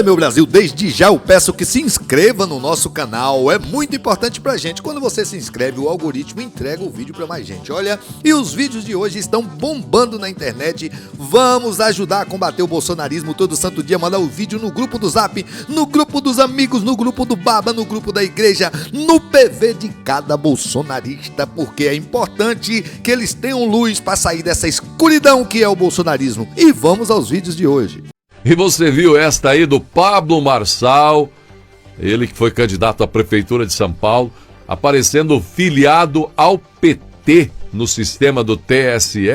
Meu Brasil, desde já eu peço que se inscreva no nosso canal, é muito importante pra gente. Quando você se inscreve, o algoritmo entrega o vídeo pra mais gente, olha, e os vídeos de hoje estão bombando na internet. Vamos ajudar a combater o bolsonarismo todo santo dia, mandar o vídeo no grupo do Zap, no grupo dos amigos, no grupo do Baba, no grupo da igreja, no PV de cada bolsonarista, porque é importante que eles tenham luz pra sair dessa escuridão que é o bolsonarismo. E vamos aos vídeos de hoje. E você viu esta aí do Pablo Marçal, ele que foi candidato à Prefeitura de São Paulo, aparecendo filiado ao PT no sistema do TSE?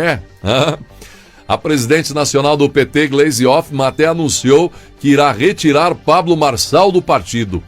A presidente nacional do PT, Gleisi Hoffmann, até anunciou que irá retirar Pablo Marçal do partido.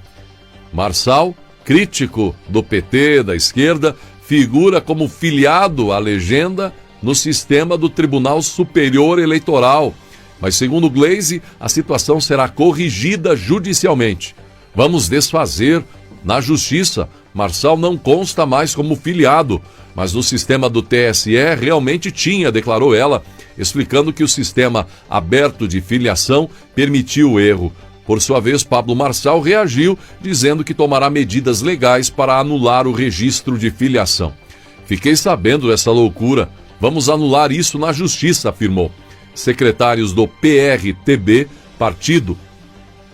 Marçal, crítico do PT, da esquerda, figura como filiado à legenda no sistema do Tribunal Superior Eleitoral. Mas, segundo Gleisi, a situação será corrigida judicialmente. Vamos desfazer na justiça. Marçal não consta mais como filiado, mas no sistema do TSE realmente tinha, declarou ela, explicando que o sistema aberto de filiação permitiu o erro. Por sua vez, Pablo Marçal reagiu, dizendo que tomará medidas legais para anular o registro de filiação. Fiquei sabendo dessa loucura. Vamos anular isso na justiça, afirmou. Secretários do PRTB, partido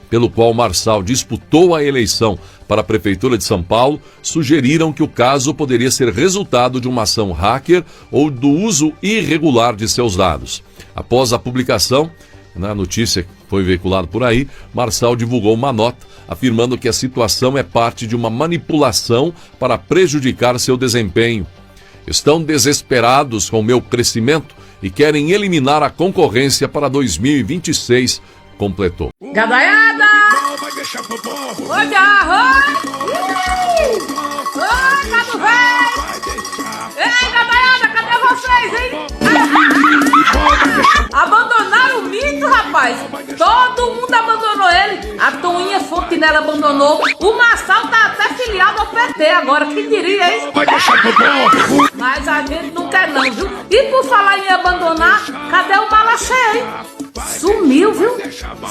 pelo qual Marçal disputou a eleição para a Prefeitura de São Paulo, sugeriram que o caso poderia ser resultado de uma ação hacker ou do uso irregular de seus dados. Após a publicação, na notícia que foi veiculada por aí, Marçal divulgou uma nota afirmando que a situação é parte de uma manipulação para prejudicar seu desempenho. Estão desesperados com o meu crescimento e querem eliminar a concorrência para 2026, completou. Gadaiada! Oi, oi, Cabo Velho! Ei, Gadaiada, cadê vocês, hein? Abandonaram o mito, rapaz! Todo mundo abandonou ele. A Toinha Fontenelle abandonou. O Marçal tá até filiado ao PT agora. Quem diria, hein? Mas a gente não quer não, viu? E por falar em abandonar, cadê o Malaché, hein? Sumiu, viu?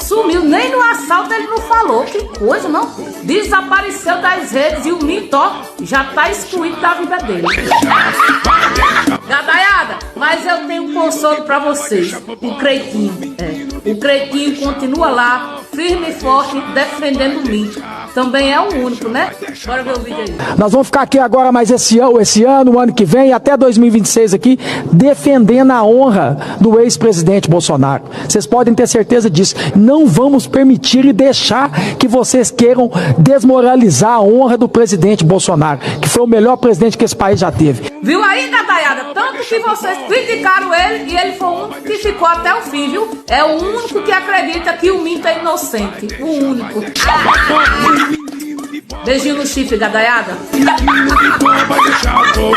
Sumiu. Nem no assalto ele não falou. Que coisa, não? Desapareceu das redes e o mito, ó, já tá excluído da vida dele. Gadaiada, mas eu tenho um consolo pra vocês. O Creitinho, o Creitinho continua lá, firme e forte, defendendo o mito. Também é o único, né? Bora ver o vídeo aí. Nós vamos ficar aqui agora mais esse ano, o ano que vem, até 2026 aqui, defendendo a honra do ex-presidente Bolsonaro. Vocês podem ter certeza disso. Não vamos permitir e deixar que vocês queiram desmoralizar a honra do presidente Bolsonaro, que foi o melhor presidente que esse país já teve. Viu aí, Gadaiada? Tanto que vocês criticaram ele e ele foi o único que ficou até o fim, viu? É o único que acredita que o mito é inocente. O único. Beijinho no chifre, Gadaiada.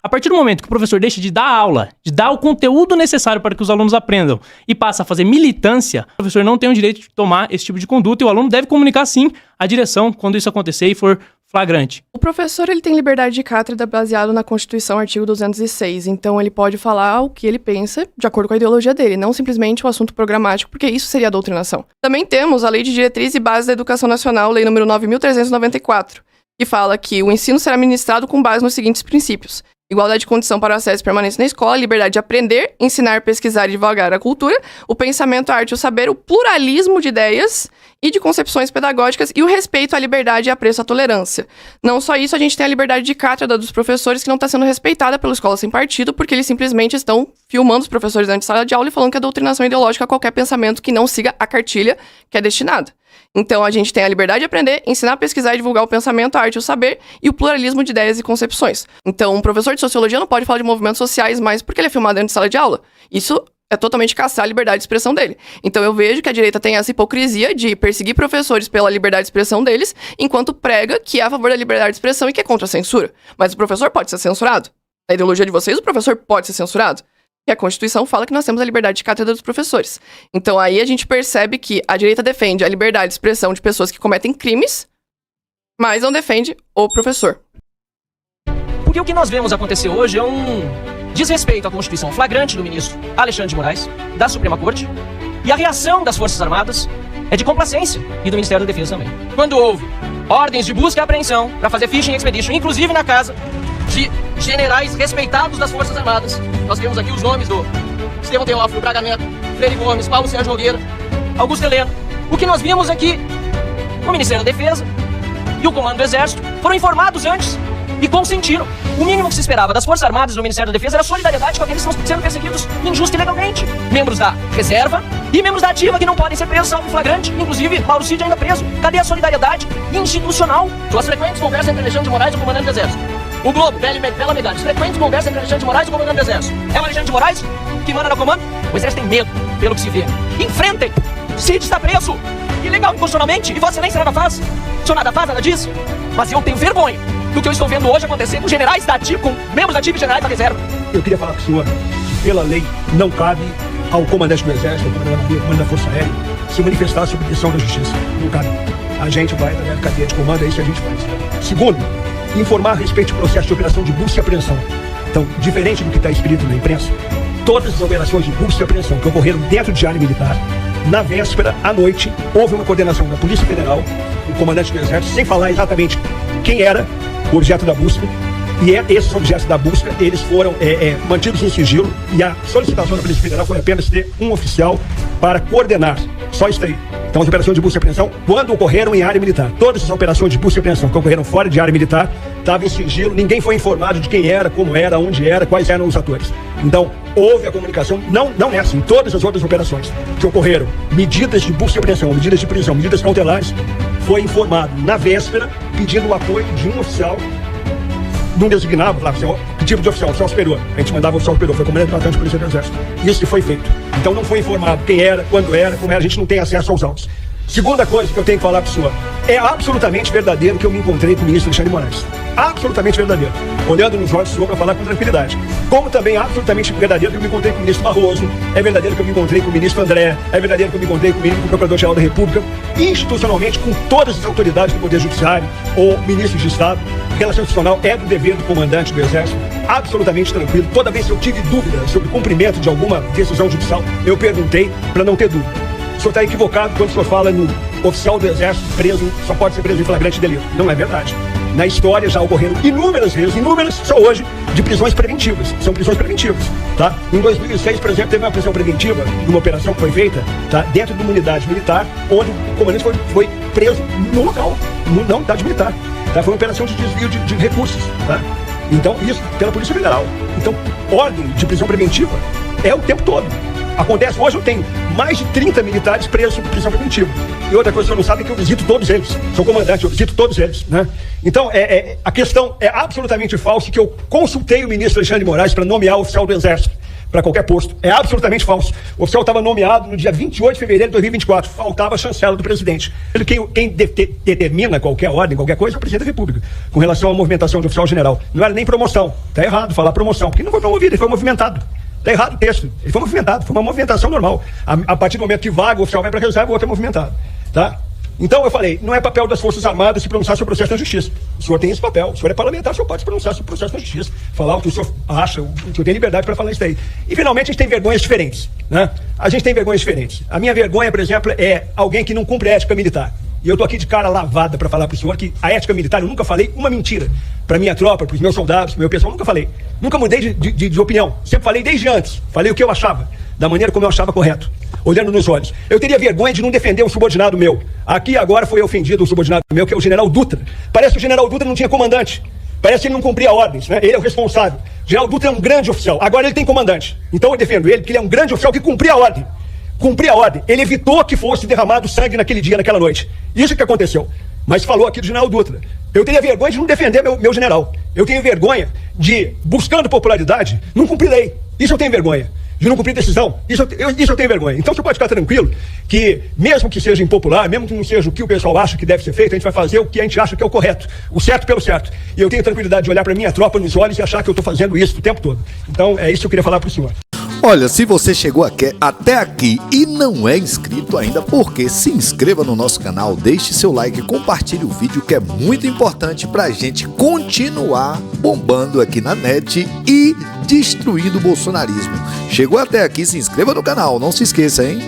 A partir do momento que o professor deixa de dar aula, de dar o conteúdo necessário para que os alunos aprendam e passa a fazer militância, o professor não tem o direito de tomar esse tipo de conduta e o aluno deve comunicar sim à direção quando isso acontecer e for flagrante. O professor ele tem liberdade de cátedra baseado na Constituição, artigo 206, então ele pode falar o que ele pensa de acordo com a ideologia dele, não simplesmente o assunto programático, porque isso seria doutrinação. Também temos a Lei de Diretriz e Bases da Educação Nacional, Lei número 9.394, que fala que o ensino será ministrado com base nos seguintes princípios: igualdade de condição para o acesso e permanência na escola, liberdade de aprender, ensinar, pesquisar e divulgar a cultura, o pensamento, a arte e o saber, o pluralismo de ideias e de concepções pedagógicas e o respeito à liberdade e apreço à tolerância. Não só isso, a gente tem a liberdade de cátedra dos professores que não está sendo respeitada pela Escola Sem Partido, porque eles simplesmente estão filmando os professores dentro de sala de aula e falando que é doutrinação ideológica a qualquer pensamento que não siga a cartilha que é destinada. Então, a gente tem a liberdade de aprender, ensinar, pesquisar e divulgar o pensamento, a arte e o saber e o pluralismo de ideias e concepções. Então, um professor de sociologia não pode falar de movimentos sociais mais porque ele é filmado dentro de sala de aula. Isso é totalmente caçar a liberdade de expressão dele. Então, eu vejo que a direita tem essa hipocrisia de perseguir professores pela liberdade de expressão deles, enquanto prega que é a favor da liberdade de expressão e que é contra a censura. Mas o professor pode ser censurado. Na ideologia de vocês, o professor pode ser censurado. E a Constituição fala que nós temos a liberdade de cátedra dos professores. Então aí a gente percebe que a direita defende a liberdade de expressão de pessoas que cometem crimes, mas não defende o professor. Porque o que nós vemos acontecer hoje é um desrespeito à Constituição flagrante do ministro Alexandre de Moraes, da Suprema Corte, e a reação das Forças Armadas é de complacência e do Ministério da Defesa também. Quando houve ordens de busca e apreensão para fazer fishing expedition, inclusive na casa de generais respeitados das Forças Armadas. Nós temos aqui os nomes do Estevão Teófilo, Braga Neto, Freire Gomes, Paulo Sérgio Nogueira, Augusto Heleno. O que nós vimos aqui, o Ministério da Defesa e o Comando do Exército foram informados antes e consentiram. O mínimo que se esperava das Forças Armadas e do Ministério da Defesa era solidariedade com aqueles que estão sendo perseguidos injusta e ilegalmente. Membros da reserva e membros da ativa que não podem ser presos salvo flagrante, inclusive Mauro Cid ainda preso. Cadê a solidariedade institucional? Suas frequentes conversas entre Alexandre de Moraes e o comandante do Exército. O Globo, Bela Megalhas, frequentes conversas entre Alexandre de Moraes e o comandante do Exército. É o Alexandre de Moraes que manda no comando? O Exército tem medo, pelo que se vê. Enfrentem! Cid está preso! Ilegal, inconstitucionalmente, e Vossa Excelência nada faz? O senhor nada faz, nada disso? Mas eu tenho vergonha do que eu estou vendo hoje acontecer com generais da ativa, com membros da ativa e generais da reserva. Eu queria falar com o senhor, pela lei, não cabe ao comandante do Exército, ao comandante da Força Aérea, se manifestar sob pressão da justiça. Não cabe. A gente vai através da cadeia de comando, é isso que a gente faz. Segundo, informar a respeito do processo de operação de busca e apreensão. Então, diferente do que está escrito na imprensa, todas as operações de busca e apreensão que ocorreram dentro de área militar, na véspera, à noite, houve uma coordenação da Polícia Federal, o comandante do Exército, sem falar exatamente quem era o objeto da busca, e esses objetos da busca, eles foram mantidos em sigilo, e a solicitação da Polícia Federal foi apenas ter um oficial para coordenar, só isso aí. Então as operações de busca e apreensão, quando ocorreram em área militar, todas as operações de busca e apreensão que ocorreram fora de área militar, estavam em sigilo, ninguém foi informado de quem era, como era, onde era, quais eram os atores. Então, houve a comunicação, não é assim, todas as outras operações que ocorreram, medidas de busca e apreensão, medidas de prisão, medidas cautelares, foi informado na véspera, pedindo o apoio de um oficial, não designava, falava assim, que tipo de oficial? Oficial superior. A gente mandava o oficial superior, foi comandante de polícia do Exército. Isso que foi feito. Então não foi informado quem era, quando era, como era, a gente não tem acesso aos autos. Segunda coisa que eu tenho que falar para o senhor, é absolutamente verdadeiro que eu me encontrei com o ministro Alexandre de Moraes. Absolutamente verdadeiro. Olhando nos olhos do senhor para falar com tranquilidade. Como também é absolutamente verdadeiro que eu me encontrei com o ministro Barroso, é verdadeiro que eu me encontrei com o ministro André, é verdadeiro que eu me encontrei com o Procurador-Geral da República, institucionalmente com todas as autoridades do Poder Judiciário ou ministros de Estado. Relação institucional é do dever do comandante do Exército, absolutamente tranquilo. Toda vez que eu tive dúvida sobre o cumprimento de alguma decisão judicial, eu perguntei para não ter dúvida. O senhor está equivocado quando o senhor fala no oficial do Exército preso, só pode ser preso em flagrante delito. Não é verdade. Na história já ocorreram inúmeras vezes, inúmeras só hoje, de prisões preventivas. São prisões preventivas, tá? Em 2006, por exemplo, teve uma prisão preventiva, numa operação que foi feita, tá? Dentro de uma unidade militar, onde o comandante foi preso no local, na unidade militar. Tá? Foi uma operação de desvio de recursos, tá? Então, isso pela Polícia Federal. Então, ordem de prisão preventiva é o tempo todo. Acontece, hoje eu tenho mais de 30 militares presos por prisão preventiva. E outra coisa que eu não sabe é que eu visito todos eles. Sou comandante, eu visito todos eles, né? Então, a questão é absolutamente falsa que eu consultei o ministro Alexandre de Moraes para nomear o oficial do Exército para qualquer posto. É absolutamente falso. O oficial estava nomeado no dia 28 de fevereiro de 2024. Faltava a chancela do presidente. Quem determina qualquer ordem, qualquer coisa, é o presidente da República. Com relação à movimentação de oficial general. Não era nem promoção. Está errado falar promoção, porque não foi promovido, ele foi movimentado. Está errado o texto. Ele foi movimentado, foi uma movimentação normal. A partir do momento que vaga, o oficial vai para a reserva, o outro é movimentado. Tá? Então eu falei, não é papel das Forças Armadas se pronunciar sobre o processo na justiça. O senhor tem esse papel, o senhor é parlamentar, o senhor pode se pronunciar sobre o processo na justiça, falar o que o senhor acha, o senhor tem liberdade para falar isso aí. E finalmente a gente tem vergonhas diferentes, né? A gente tem vergonhas diferentes. A minha vergonha, por exemplo, é alguém que não cumpre a ética militar. E eu tô aqui de cara lavada para falar pro senhor que a ética militar, eu nunca falei uma mentira para minha tropa, pros meus soldados, pro meu pessoal, nunca falei. Nunca mudei de opinião. Sempre falei desde antes. Falei o que eu achava, da maneira como eu achava correto, olhando nos olhos. Eu teria vergonha de não defender um subordinado meu. Aqui agora foi ofendido um subordinado meu, que é o general Dutra. Parece que o general Dutra não tinha comandante. Parece que ele não cumpria ordens, né? Ele é o responsável. O general Dutra é um grande oficial. Agora ele tem comandante. Então eu defendo ele, porque ele é um grande oficial que cumpria a ordem. Cumprir a ordem. Ele evitou que fosse derramado sangue naquele dia, naquela noite. Isso que aconteceu. Mas falou aqui do general Dutra. Eu teria vergonha de não defender meu general. Eu tenho vergonha de, buscando popularidade, não cumprir lei. Isso eu tenho vergonha. De não cumprir decisão. Isso eu tenho vergonha. Então você pode ficar tranquilo que, mesmo que seja impopular, mesmo que não seja o que o pessoal acha que deve ser feito, a gente vai fazer o que a gente acha que é o correto. O certo pelo certo. E eu tenho tranquilidade de olhar para minha tropa nos olhos e achar que eu estou fazendo isso o tempo todo. Então é isso que eu queria falar para o senhor. Olha, se você chegou até aqui e não é inscrito ainda, porque se inscreva no nosso canal, deixe seu like, compartilhe o vídeo, que é muito importante pra gente continuar bombando aqui na net e destruindo o bolsonarismo. Chegou até aqui, se inscreva no canal, não se esqueça, hein?